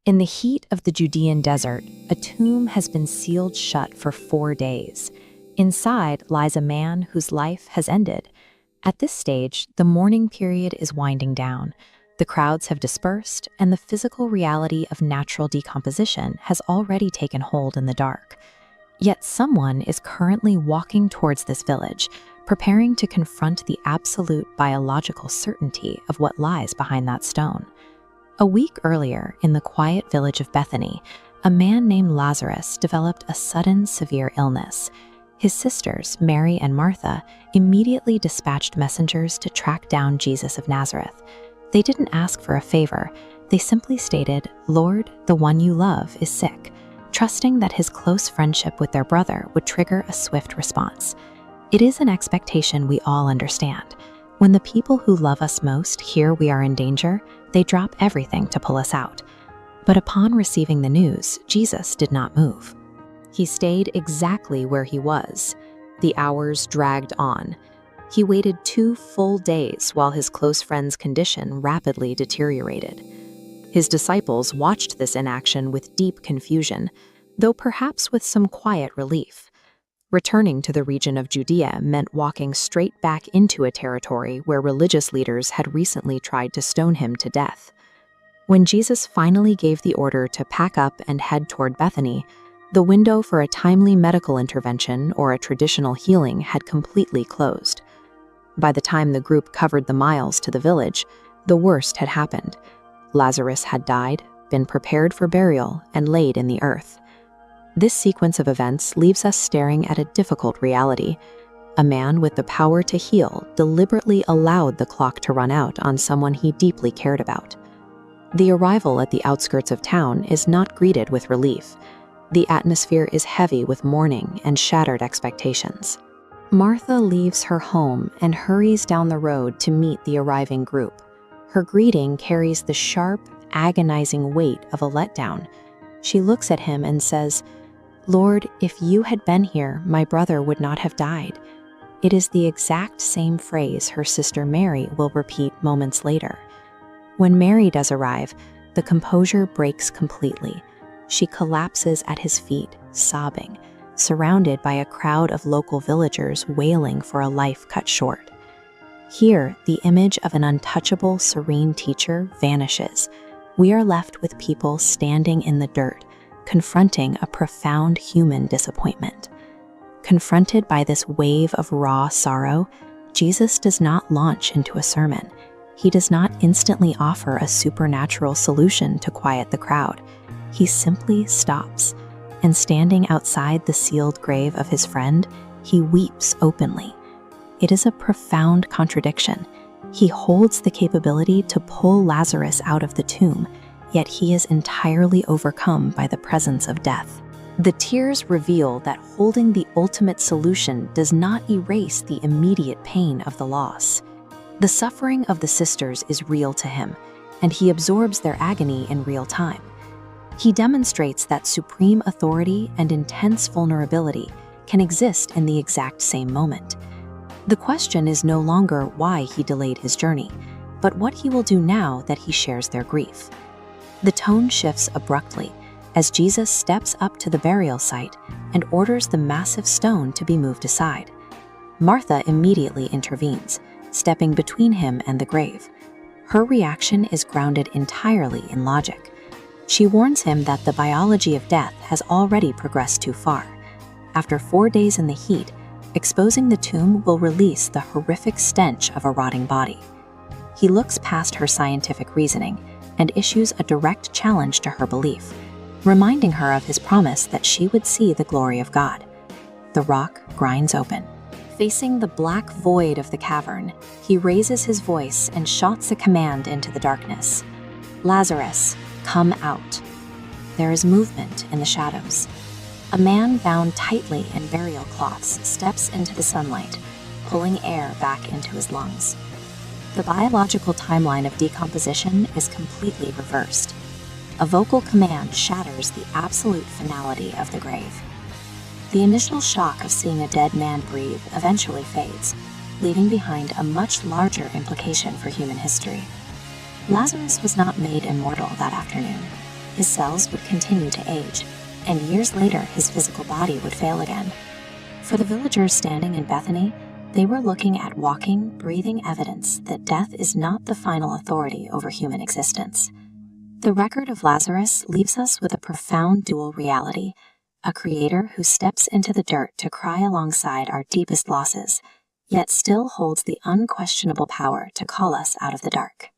In the heat of the Judean desert, a tomb has been sealed shut for 4 days. Inside lies a man whose life has ended. At this stage, the mourning period is winding down. The crowds have dispersed, and the physical reality of natural decomposition has already taken hold in the dark. Yet someone is currently walking towards this village, preparing to confront the absolute biological certainty of what lies behind that stone. A week earlier, in the quiet village of Bethany, a man named Lazarus developed a sudden severe illness. His sisters, Mary and Martha, immediately dispatched messengers to track down Jesus of Nazareth. They didn't ask for a favor. They simply stated, "Lord, the one you love is sick," trusting that his close friendship with their brother would trigger a swift response. It is an expectation we all understand. When the people who love us most hear we are in danger, they drop everything to pull us out. But upon receiving the news, Jesus did not move. He stayed exactly where he was. The hours dragged on. He waited 2 full days while his close friend's condition rapidly deteriorated. His disciples watched this inaction with deep confusion, though perhaps with some quiet relief. Returning to the region of Judea meant walking straight back into a territory where religious leaders had recently tried to stone him to death. When Jesus finally gave the order to pack up and head toward Bethany, the window for a timely medical intervention or a traditional healing had completely closed. By the time the group covered the miles to the village, the worst had happened. Lazarus had died, been prepared for burial, and laid in the earth. This sequence of events leaves us staring at a difficult reality. A man with the power to heal deliberately allowed the clock to run out on someone he deeply cared about. The arrival at the outskirts of town is not greeted with relief. The atmosphere is heavy with mourning and shattered expectations. Martha leaves her home and hurries down the road to meet the arriving group. Her greeting carries the sharp, agonizing weight of a letdown. She looks at him and says, "Lord, if you had been here, my brother would not have died." It is the exact same phrase her sister Mary will repeat moments later. When Mary does arrive, the composure breaks completely. She collapses at his feet, sobbing, surrounded by a crowd of local villagers wailing for a life cut short. Here, the image of an untouchable, serene teacher vanishes. We are left with people standing in the dirt, confronting a profound human disappointment. Confronted by this wave of raw sorrow, Jesus does not launch into a sermon. He does not instantly offer a supernatural solution to quiet the crowd. He simply stops, and standing outside the sealed grave of his friend, he weeps openly. It is a profound contradiction. He holds the capability to pull Lazarus out of the tomb, yet he is entirely overcome by the presence of death. The tears reveal that holding the ultimate solution does not erase the immediate pain of the loss. The suffering of the sisters is real to him, and he absorbs their agony in real time. He demonstrates that supreme authority and intense vulnerability can exist in the exact same moment. The question is no longer why he delayed his journey, but what he will do now that he shares their grief. The tone shifts abruptly as Jesus steps up to the burial site and orders the massive stone to be moved aside. Martha immediately intervenes, stepping between him and the grave. Her reaction is grounded entirely in logic. She warns him that the biology of death has already progressed too far. After 4 days in the heat, exposing the tomb will release the horrific stench of a rotting body. He looks past her scientific reasoning and issues a direct challenge to her belief, reminding her of his promise that she would see the glory of God. The rock grinds open. Facing the black void of the cavern, he raises his voice and shouts a command into the darkness. "Lazarus, come out." There is movement in the shadows. A man bound tightly in burial cloths steps into the sunlight, pulling air back into his lungs. The biological timeline of decomposition is completely reversed. A vocal command shatters the absolute finality of the grave. The initial shock of seeing a dead man breathe eventually fades, leaving behind a much larger implication for human history. Lazarus was not made immortal that afternoon. his cells would continue to age, and years later his physical body would fail again. For the villagers standing in Bethany, they were looking at walking, breathing evidence that death is not the final authority over human existence. The record of Lazarus leaves us with a profound dual reality, a creator who steps into the dirt to cry alongside our deepest losses, yet still holds the unquestionable power to call us out of the dark.